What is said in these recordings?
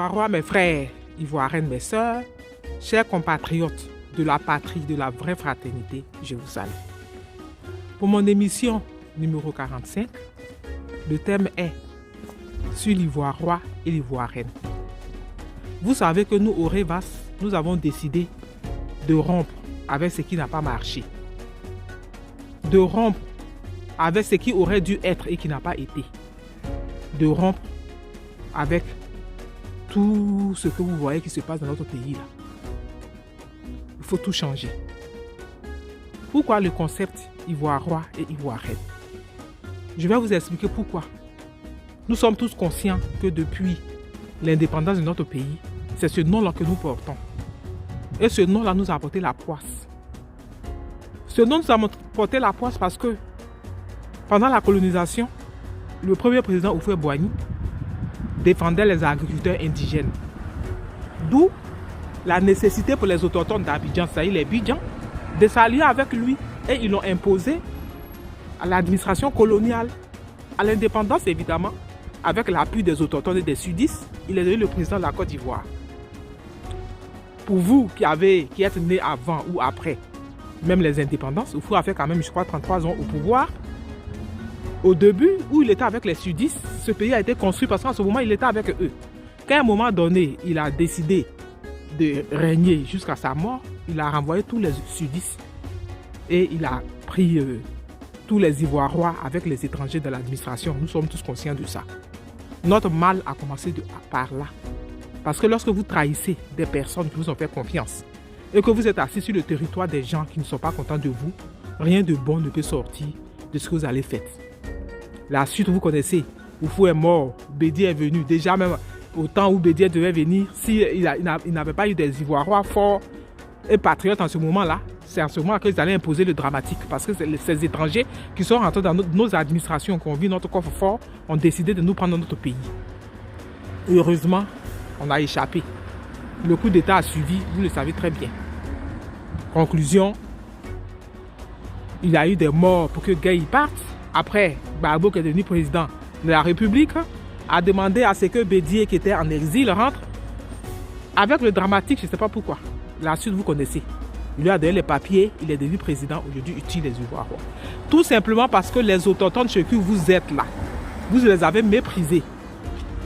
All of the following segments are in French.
Ivoiriens, mes frères, Ivoiriennes, mes sœurs, chers compatriotes de la patrie, de la vraie fraternité, je vous salue. Pour mon émission numéro 45, le thème est sur l'Ivoirien et l'Ivoirienne. Vous savez que nous, au Revas, nous avons décidé de rompre avec ce qui n'a pas marché. De rompre avec ce qui aurait dû être et qui n'a pas été. De rompre avec tout ce que vous voyez qui se passe dans notre pays là. Il faut tout changer. Pourquoi le concept ivoirien et ivoirienne? Je vais vous expliquer pourquoi. Nous sommes tous conscients que depuis l'indépendance de notre pays, c'est ce nom-là que nous portons. Et ce nom-là nous a apporté la poisse. Ce nom nous a apporté la poisse parce que pendant la colonisation, le premier président Houphouët-Boigny défendait les agriculteurs indigènes. D'où la nécessité pour les autochtones d'Abidjan, c'est-à-dire les Bidjans, de s'allier avec lui. Et ils l'ont imposé à l'administration coloniale, à l'indépendance évidemment, avec l'appui des autochtones et des sudistes. Il est devenu le président de la Côte d'Ivoire. Pour vous qui êtes nés avant ou après, même les indépendances, Houphouët a fait quand même, je crois, 33 ans au pouvoir. Au début, où il était avec les sudistes, ce pays a été construit parce qu'en ce moment, il était avec eux. Qu'à un moment donné, il a décidé de régner jusqu'à sa mort, il a renvoyé tous les sudistes et il a pris tous les Ivoiriens avec les étrangers de l'administration. Nous sommes tous conscients de ça. Notre mal a commencé par là. Parce que lorsque vous trahissez des personnes qui vous ont fait confiance et que vous êtes assis sur le territoire des gens qui ne sont pas contents de vous, rien de bon ne peut sortir de ce que vous allez faire. La suite, vous connaissez. Oufou est mort, Bédi est venu. Déjà même au temps où Bédi devait venir, s'il n'avait pas eu des Ivoiriens forts et patriotes en ce moment-là, c'est en ce moment qu'ils allaient imposer le dramatique. Parce que ces étrangers qui sont rentrés dans nos administrations, qui ont vu notre coffre fort, ont décidé de nous prendre dans notre pays. Heureusement, on a échappé. Le coup d'État a suivi, vous le savez très bien. Conclusion, il y a eu des morts pour que Gueye parte. Après, Gbagbo, qui est devenu président de la République, a demandé à ce que Bédié, qui était en exil, rentre. Avec le dramatique, je ne sais pas pourquoi. La suite, vous connaissez. Il lui a donné les papiers, il est devenu président. Aujourd'hui, il tue les Ivoiriens. Tout simplement parce que les autochtones chez qui vous êtes là, vous les avez méprisés.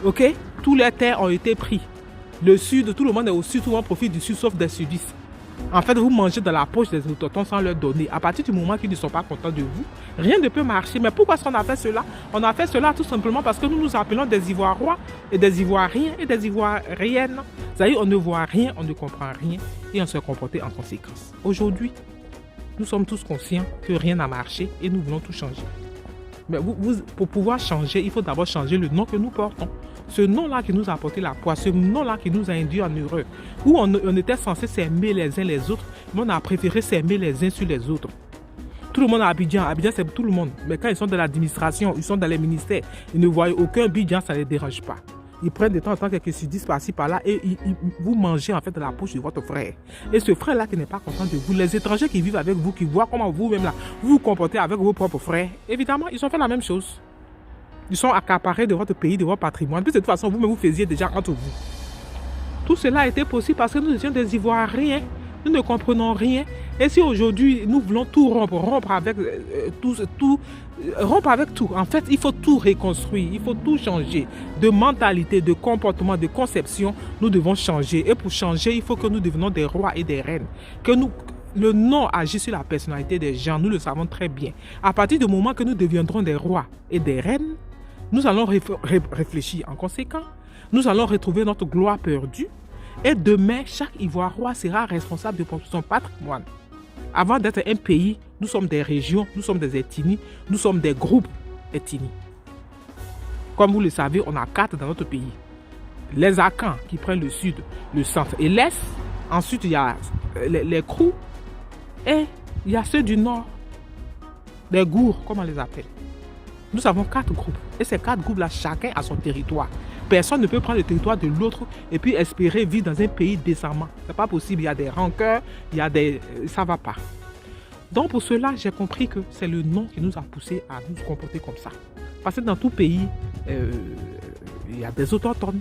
Ok? Tous les terres ont été pris. Le sud, tout le monde est au sud, tout le monde profite du sud, sauf des sudistes. En fait, vous mangez dans la poche des autochtones sans leur donner. À partir du moment qu'ils ne sont pas contents de vous, rien ne peut marcher. Mais pourquoi est-ce qu'on a fait cela? On a fait cela tout simplement parce que nous nous appelons des Ivoiriens et des Ivoiriens et des Ivoiriennes. C'est-à-dire on ne voit rien, on ne comprend rien et on se comporte en conséquence. Aujourd'hui, nous sommes tous conscients que rien n'a marché et nous voulons tout changer. Mais pour pouvoir changer, il faut d'abord changer le nom que nous portons. Ce nom-là qui nous a apporté la poisse, ce nom-là qui nous a induit en heureux, où on était censé s'aimer les uns les autres, mais on a préféré s'aimer les uns sur les autres. Tout le monde à Abidjan, Abidjan c'est tout le monde. Mais quand ils sont dans l'administration, ils sont dans les ministères, ils ne voient aucun Abidjan, ça ne les dérange pas. Ils prennent de temps en temps quelques sudis par-ci par-là et vous mangez en fait de la poche de votre frère. Et ce frère-là qui n'est pas content de vous, les étrangers qui vivent avec vous, qui voient comment vous-même là, vous vous comportez avec vos propres frères, évidemment, ils ont fait la même chose. Ils sont accaparés de votre pays, de votre patrimoine. Puis de toute façon, vous-même vous faisiez déjà entre vous. Tout cela a été possible parce que nous étions des Ivoiriens. Nous ne comprenons rien. Et si aujourd'hui, nous voulons tout rompre avec rompre avec tout. En fait, il faut tout reconstruire. Il faut tout changer. De mentalité, de comportement, de conception, nous devons changer. Et pour changer, il faut que nous devenions des rois et des reines. Le nom agit sur la personnalité des gens. Nous le savons très bien. À partir du moment que nous deviendrons des rois et des reines, nous allons réfléchir en conséquence. Nous allons retrouver notre gloire perdue. Et demain, chaque Ivoirien sera responsable de son patrimoine. Avant d'être un pays, nous sommes des régions, nous sommes des ethnies, nous sommes des groupes ethniques. Comme vous le savez, on a 4 dans notre pays. Les Akans qui prennent le sud, le centre et l'est. Ensuite, il y a les Krou et il y a ceux du nord. Les Gours, comme on les appelle. Nous avons 4 groupes. Et ces 4 groupes-là, chacun a son territoire. Personne ne peut prendre le territoire de l'autre et puis espérer vivre dans un pays décemment. Ce n'est pas possible. Il y a des rancœurs, ça ne va pas. Donc pour cela, j'ai compris que c'est le nom qui nous a poussé à nous comporter comme ça. Parce que dans tout pays, il y a des autochtones.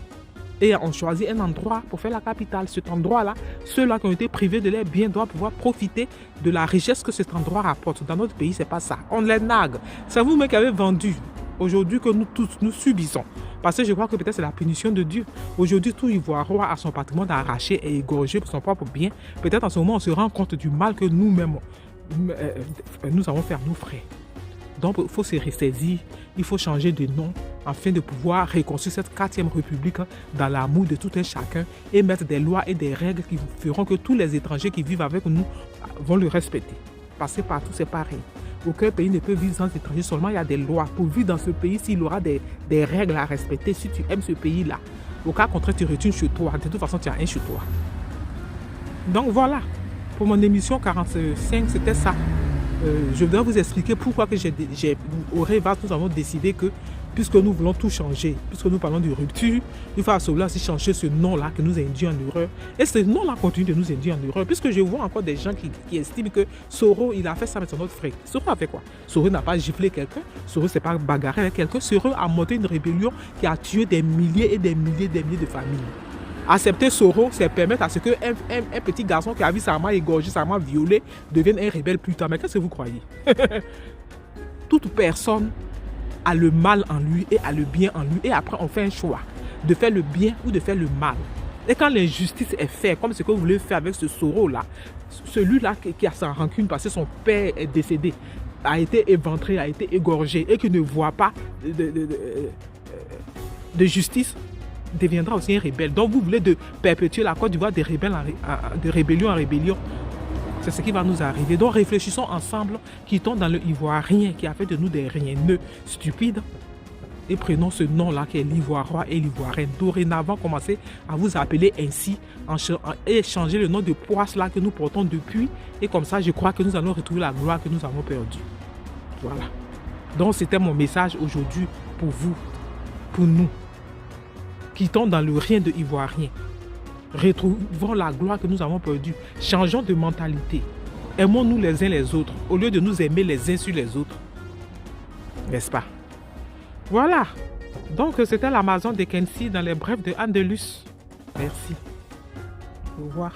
Et on choisit un endroit pour faire la capitale. Cet endroit-là, ceux-là qui ont été privés de leurs biens doivent pouvoir profiter de la richesse que cet endroit rapporte. Dans notre pays, ce n'est pas ça. On les nargue. C'est vous-même qui avez vendu aujourd'hui que nous tous, nous subissons. Parce que je crois que peut-être c'est la punition de Dieu. Aujourd'hui, tout Ivoirien a son patrimoine arraché et égorgé pour son propre bien. Peut-être en ce moment, on se rend compte du mal que nous-mêmes, nous avons fait à nos frères. Donc, il faut se ressaisir, il faut changer de nom afin de pouvoir reconstruire cette 4e République dans l'amour de tout un chacun et mettre des lois et des règles qui feront que tous les étrangers qui vivent avec nous vont le respecter. Parce que partout, c'est pareil. Aucun pays ne peut vivre sans étrangers, seulement il y a des lois. Pour vivre dans ce pays, s'il aura des règles à respecter, si tu aimes ce pays-là, au cas contraire, tu retournes chez toi. De toute façon, tu as un chez toi. Donc voilà, pour mon émission 45, c'était ça. Je voudrais vous expliquer pourquoi que au Révas, nous avons décidé que, puisque nous voulons tout changer, puisque nous parlons de rupture, il faut à cela aussi changer ce nom-là qui nous induit en erreur. Et ce nom-là continue de nous induire en erreur, puisque je vois encore des gens qui estiment que Soro, il a fait ça avec son autre frère. Soro a fait quoi? Soro n'a pas giflé quelqu'un, Soro s'est pas bagarré avec quelqu'un, Soro a monté une rébellion qui a tué des milliers et des milliers de familles. Accepter Soro, c'est permettre à ce qu'un petit garçon qui a vu sa main égorgée, sa main violée, devienne un rebelle plus tard. Mais qu'est-ce que vous croyez? Toute personne a le mal en lui et a le bien en lui. Et après, on fait un choix de faire le bien ou de faire le mal. Et quand l'injustice est faite, comme ce que vous voulez faire avec ce Soro-là, celui-là qui a sa rancune parce que son père est décédé, a été éventré, a été égorgé et qui ne voit pas de justice, deviendra aussi un rebelle. Donc vous voulez de perpétuer la Côte d'Ivoire de rébellion en rébellion. C'est ce qui va nous arriver. Donc réfléchissons ensemble, quittons dans le Ivoirien qui a fait de nous des rieneux stupides et prenons ce nom-là qui est l'Ivoirois et l'Ivoirienne. Dorénavant, commencez à vous appeler ainsi et changer le nom de poisse là que nous portons depuis. Et comme ça, je crois que nous allons retrouver la gloire que nous avons perdue. Voilà. Donc c'était mon message aujourd'hui pour vous, pour nous. Quittons dans le rien de Ivoirien. Retrouvons la gloire que nous avons perdue. Changeons de mentalité. Aimons-nous les uns les autres au lieu de nous aimer les uns sur les autres. N'est-ce pas? Voilà. Donc, c'était l'Amazon de Kensi dans les brèves de Andelus. Merci. Au revoir.